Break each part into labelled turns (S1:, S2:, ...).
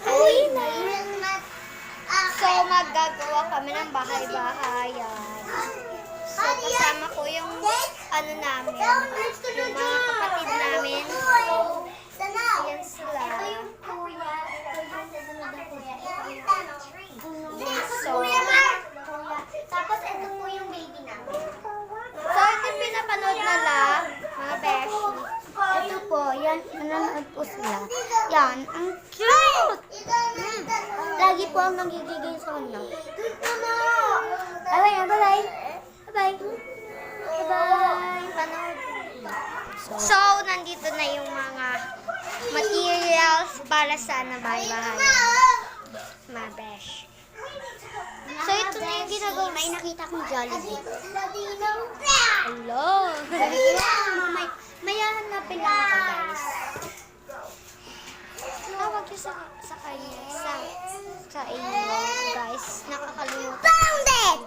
S1: Uy na. So, maggagawa kami ng bahay-bahayan. So, kasama ko yung ano namin, yung mga kapatid namin. Ayan sila. So,
S2: tapos ito po yung baby namin.
S1: so ito yung pinapanood nila, mga beshi. Ito po, yan, nanonood po sila. Yan, ang cute! Lagi po ang nagigigil sa kanya. Bye-bye na, bye-bye. Bye-bye. Bye-bye. Panood. So, nandito na yung mga materials para sa bahay-bahay. Mga besh. So, ito na yung ginagawa. May nakita kong Jollibee. Hello! May hanapin lang ako, guys. Tawag yun sa kanya. Sa inyo, guys. Nakakalimutan. Found it!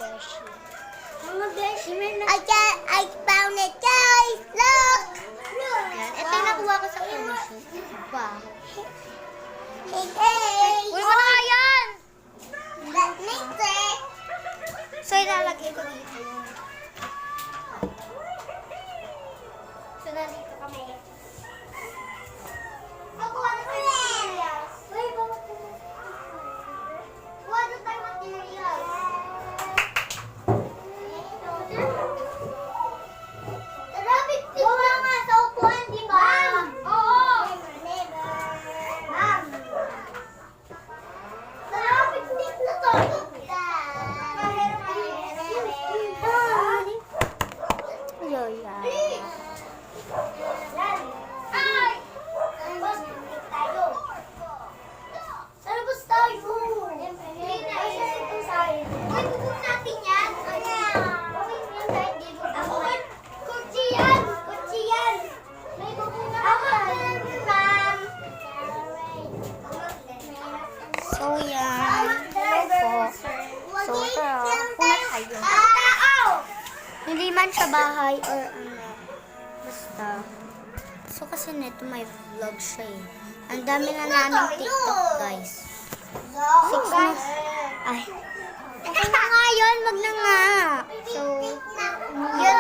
S1: Mga beshi, I found it, guys! Look! Yan. Ito yung nakuha ko sa commission. Diba? Hey! Uy, wala nga yan! So, ilalagay ko dito yun. So, nandito kami. Kuha na tayo materials. Uy, bakit mo? Kuha na tayo materials. Rabbit, kuha nga sa upuan, di ba? Oo! Ma'am! Rabbit, stick na to! So, yan. Hello po. So, tara. Punat tayo. Hindi man sa bahay or ano. Basta. So, kasi neto may vlog siya eh. Ang dami na namin TikTok, guys. 6 na. Ay. Okay na nga yun. Wag na nga. So, yun